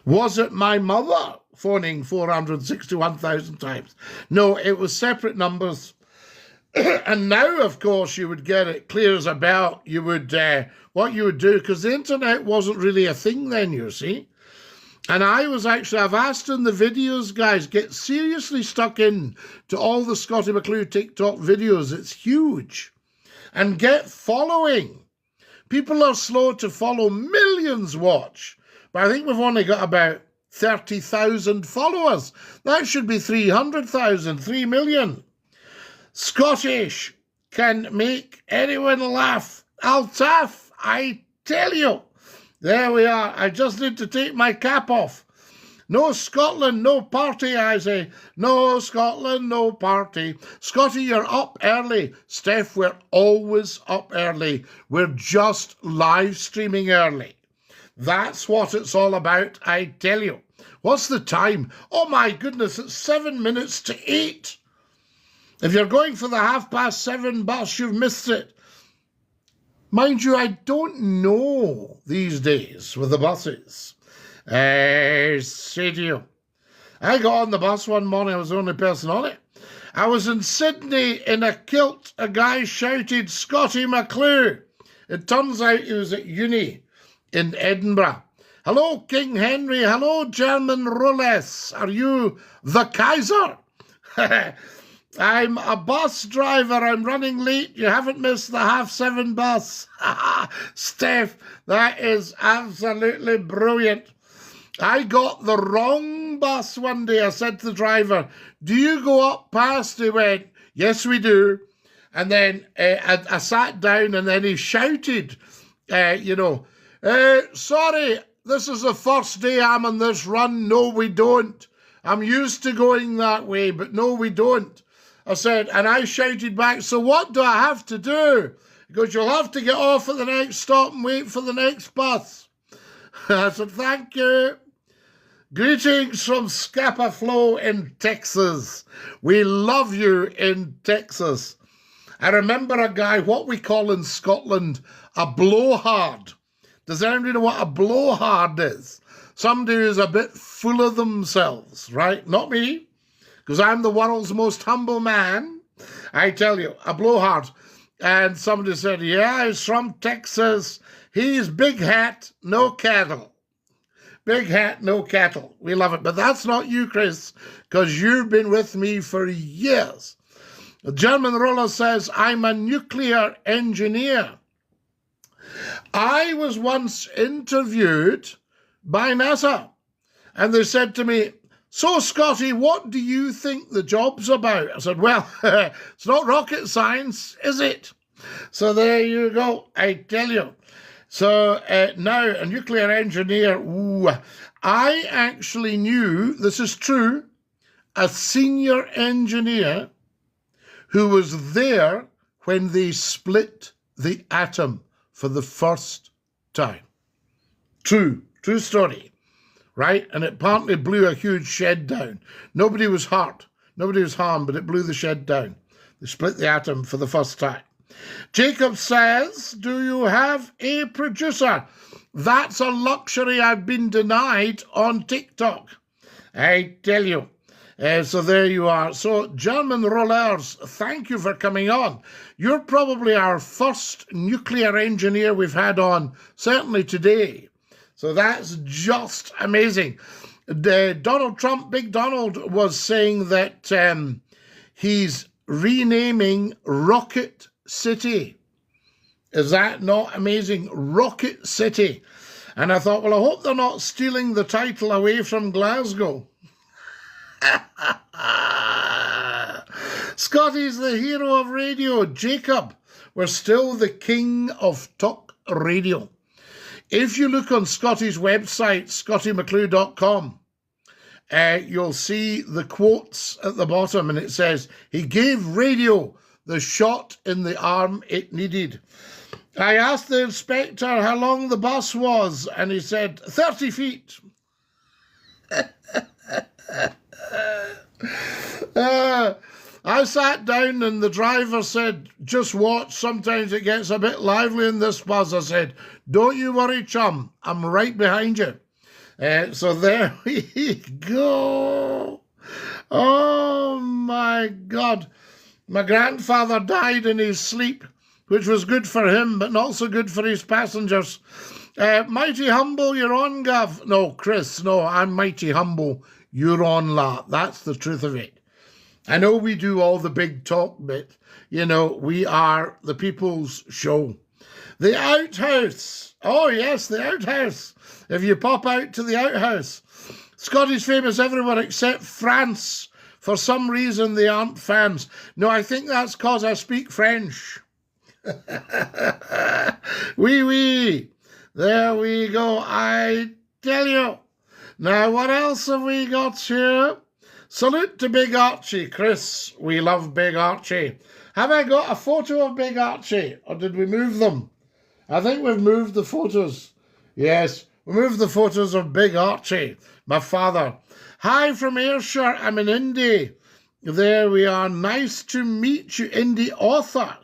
Was it my mother phoning 461,000 times? No, it was separate numbers. And now, of course, you would get it clear as a bell. You would, what you would do, because the internet wasn't really a thing then, you see. And I've asked in the videos, guys, get seriously stuck in to all the Scotty McClue TikTok videos. It's huge. And get following. People are slow to follow. Millions watch. But I think we've only got about 30,000 followers. That should be 300,000, 3 million. Scottish can make anyone laugh. Altaf, I tell you. There we are. I just need to take my cap off. No Scotland, no party, I say. No Scotland, no party. Scotty, you're up early. Steph, we're always up early. We're just live streaming early. That's what it's all about, I tell you. What's the time? Oh my goodness, it's 7 minutes to 8. If you're going for the 7:30 bus, you've missed it. Mind you, I don't know these days with the buses. I say to you, I got on the bus one morning, I was the only person on it. I was in Sydney in a kilt. A guy shouted, Scotty McClue. It turns out he was at uni in Edinburgh. Hello, King Henry. Hello, German Rolex. Are you the Kaiser? I'm a bus driver. I'm running late. You haven't missed the 7:30 bus. Steph, that is absolutely brilliant. I got the wrong bus one day. I said to the driver, do you go up past? He went, yes, we do. And then I sat down and then he shouted, sorry, this is the first day I'm on this run. No, we don't. I'm used to going that way, but no, we don't. I said, and I shouted back, so what do I have to do? He goes, you'll have to get off at the next stop and wait for the next bus. I said, thank you. Greetings from Scapa Flow in Texas. We love you in Texas. I remember a guy, what we call in Scotland, a blowhard. Does anybody know what a blowhard is? Somebody who's a bit full of themselves, right? Not me, because I'm the world's most humble man. I tell you, a blowhard. And somebody said, yeah, he's from Texas. He's big hat, no cattle. Big hat, no cattle. We love it. But that's not you, Chris, because you've been with me for years. The German Roller says, I'm a nuclear engineer. I was once interviewed by NASA, and they said to me, so, Scotty, what do you think the job's about? I said, well, it's not rocket science, is it? So there you go, I tell you. So now, a nuclear engineer, I actually knew, this is true, a senior engineer who was there when they split the atom for the first time. True story. Right? And it apparently blew a huge shed down. Nobody was hurt. Nobody was harmed, but it blew the shed down. They split the atom for the first time. Jacob says, do you have a producer? That's a luxury I've been denied on TikTok. I tell you. So there you are. So German Rollers, thank you for coming on. You're probably our first nuclear engineer we've had on, certainly today. So that's just amazing. Donald Trump, Big Donald, was saying that he's renaming Rocket City. Is that not amazing? Rocket City. And I thought, well, I hope they're not stealing the title away from Glasgow. Scotty's the hero of radio. Jacob, we're still the king of talk radio. If you look on Scotty's website, scottymcclue.com, you'll see the quotes at the bottom, and it says, he gave radio the shot in the arm it needed. I asked the inspector how long the bus was, and he said 30 feet. I sat down and the driver said, just watch, sometimes it gets a bit lively in this bus. I said, don't you worry, chum, I'm right behind you. So there we go. Oh my God. My grandfather died in his sleep, which was good for him, but not so good for his passengers. Mighty humble, you're on, Gav. No, Chris, no, I'm mighty humble, you're on, La. That's the truth of it. I know we do all the big talk bit. You know, we are the people's show. The outhouse. Oh, yes, the outhouse. If you pop out to the outhouse. Scotty's famous everywhere except France. For some reason, they aren't fans. No, I think that's because I speak French. Oui, oui. There we go. I tell you. Now, what else have we got here? Salute to Big Archie. Chris, we love Big Archie. Have I got a photo of Big Archie? Or did we move them? I think we've moved the photos. Yes, we moved the photos of Big Archie, my father. Hi from Ayrshire. I'm in Indy. There we are. Nice to meet you, Indy author.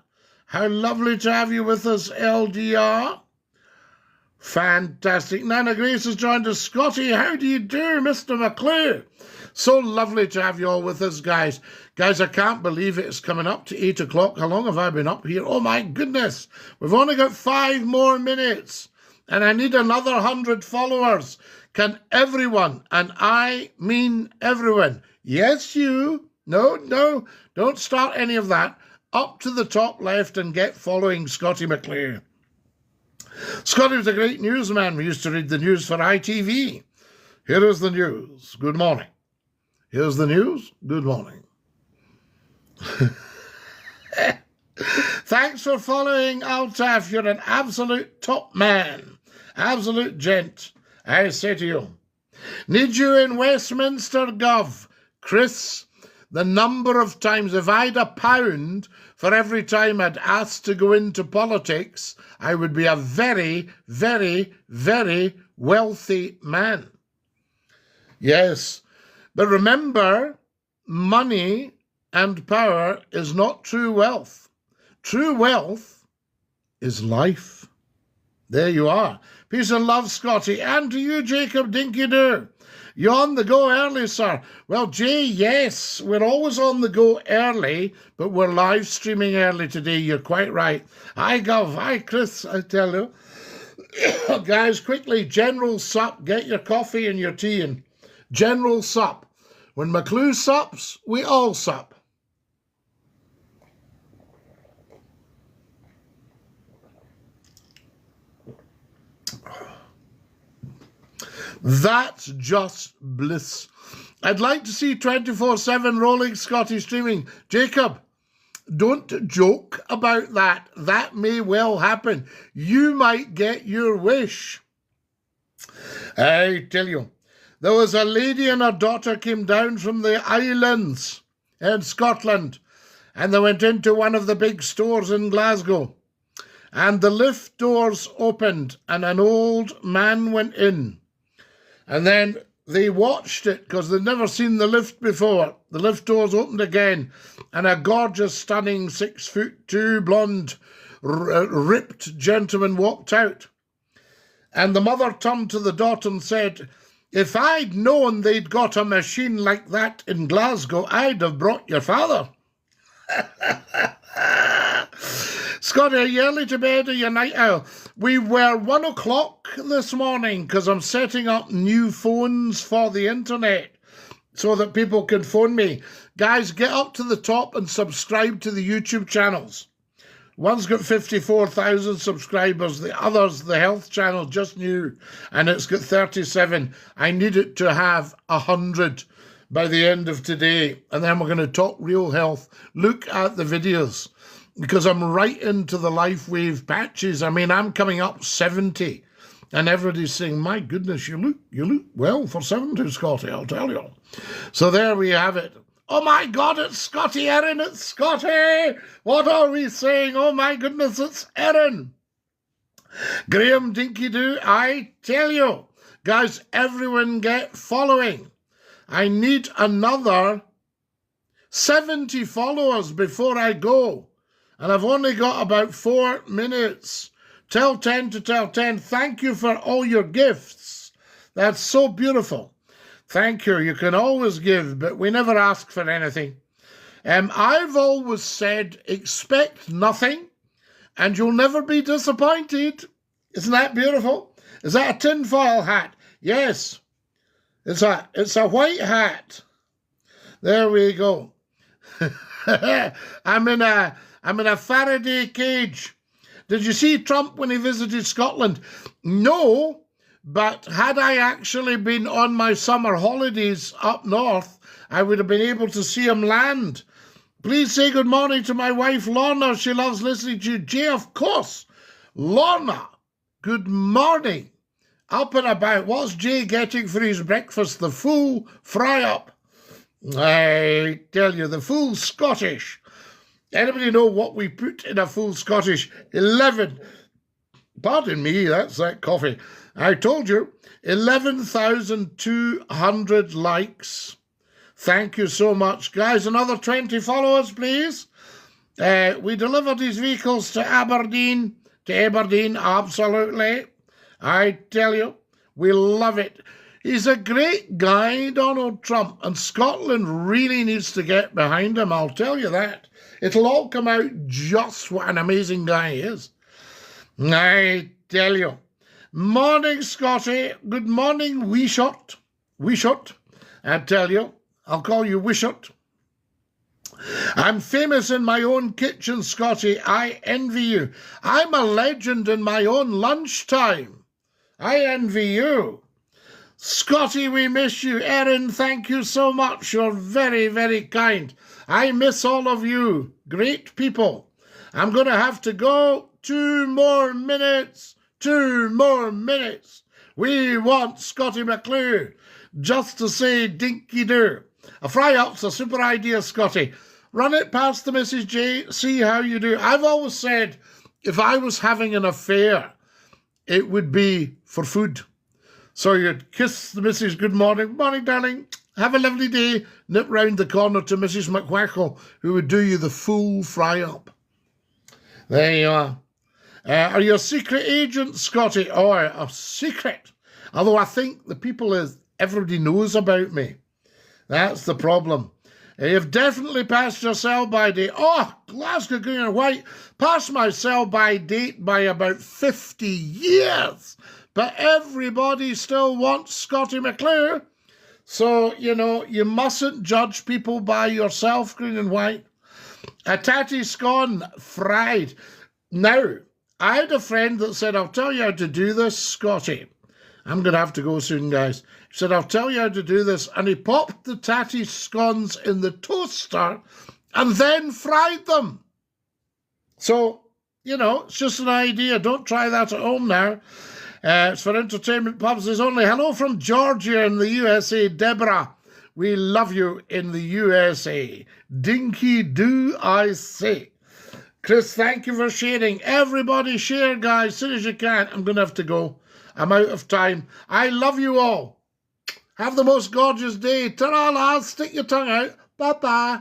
How lovely to have you with us, LDR. Fantastic. Nana Grace has joined us. Scotty, how do you do, Mr. McClue? So lovely to have you all with us, guys. Guys, I can't believe it. It's coming up to 8 o'clock. How long have I been up here? Oh, my goodness. We've only got 5 more minutes, and I need another 100 followers. Can everyone, and I mean everyone, yes, you, no, don't start any of that, up to the top left and get following Scotty McClue. Scotty was a great newsman. We used to read the news for ITV. Here is the news. Good morning. Here's the news. Good morning. Thanks for following, Altaf. You're an absolute top man. Absolute gent. I say to you. Need you in Westminster, Gov. Chris, the number of times, if I had £1 for every time I'd asked to go into politics, I would be a very, very, very wealthy man. Yes. But remember, money and power is not true wealth. True wealth is life. There you are. Peace and love, Scotty. And to you, Jacob Dinky-Doo. You're on the go early, sir. Well, Jay, yes, we're always on the go early, but we're live streaming early today. You're quite right. Hi, Gov. Hi, Chris, I tell you. Guys, quickly, General Sup. Get your coffee and your tea in. General Sup. When McClue sups, we all sup. That's just bliss. I'd like to see 24/7 rolling Scotty streaming. Jacob, don't joke about that. That may well happen. You might get your wish. I tell you. There was a lady and her daughter came down from the islands in Scotland, and they went into one of the big stores in Glasgow, and the lift doors opened and an old man went in, and then they watched it because they'd never seen the lift before. The lift doors opened again, and a gorgeous, stunning 6'2" blonde, ripped gentleman walked out, and the mother turned to the daughter and said, if I'd known they'd got a machine like that in Glasgow, I'd have brought your father. Scotty, are you early to bed or you night owl? We were 1 o'clock this morning because I'm setting up new phones for the internet so that people can phone me. Guys, get up to the top and subscribe to the YouTube channels. One's got 54,000 subscribers. The other's the health channel, just new, and it's got 37. I need it to have 100 by the end of today. And then we're going to talk real health. Look at the videos because I'm right into the life wave patches. I mean, I'm coming up 70 and everybody's saying, my goodness, you look well for 70, Scotty, I'll tell you. So there we have it. Oh my God, it's Scotty, Erin, it's Scotty. What are we saying? Oh my goodness, it's Erin. Graham Dinky Doo, I tell you. Guys, everyone get following. I need another 70 followers before I go. And I've only got about 4 minutes. Tell 10 to tell 10. Thank you for all your gifts. That's so beautiful. Thank you. You can always give, but we never ask for anything. I've always said, expect nothing, and you'll never be disappointed. Isn't that beautiful? Is that a tinfoil hat? Yes. It's a white hat. There we go. I'm in a Faraday cage. Did you see Trump when he visited Scotland? No. But had I actually been on my summer holidays up north, I would have been able to see him land. Please say good morning to my wife, Lorna. She loves listening to you. Jay, of course. Lorna, good morning. Up and about. What's Jay getting for his breakfast? The full fry-up. I tell you, the full Scottish. Anybody know what we put in a full Scottish? 11. Pardon me, that's that coffee. I told you, 11,200 likes. Thank you so much. Guys, another 20 followers, please. We delivered these vehicles to Aberdeen. Absolutely. I tell you, we love it. He's a great guy, Donald Trump, and Scotland really needs to get behind him, I'll tell you that. It'll all come out just what an amazing guy he is. I tell you. Morning, Scotty. Good morning, Wishot. Wishot, I tell you. I'll call you Wishot. I'm famous in my own kitchen, Scotty. I envy you. I'm a legend in my own lunchtime. I envy you. Scotty, we miss you. Erin, thank you so much. You're very, very kind. I miss all of you. Great people. I'm going to have to go. 2 more minutes. 2 more minutes. We want Scotty McClue just to say dinky doo. A fry-up's a super idea, Scotty. Run it past the Mrs. J, see how you do. I've always said if I was having an affair, it would be for food. So you'd kiss the Mrs. Good morning. Morning, darling. Have a lovely day. Nip round the corner to Mrs. McWackle, who would do you the full fry-up. There you are. Are you a secret agent, Scotty? Oh, a secret. Although I think the people everybody knows about me. That's the problem. You've definitely passed your sell-by date. Oh, Glasgow Green and White. Passed my sell-by date by about 50 years. But everybody still wants Scotty McClue. So, you know, you mustn't judge people by yourself, Green and White. A tatty scone fried. Now, I had a friend that said, I'll tell you how to do this, Scotty. I'm going to have to go soon, guys. He said, I'll tell you how to do this. And he popped the tatty scones in the toaster and then fried them. So, you know, it's just an idea. Don't try that at home now. It's for entertainment purposes only. Hello from Georgia in the USA, Deborah. We love you in the USA. Dinky do I say. Chris, thank you for sharing. Everybody share, guys, as soon as you can. I'm going to have to go. I'm out of time. I love you all. Have the most gorgeous day. Ta-ra, lads. Stick your tongue out. Bye-bye.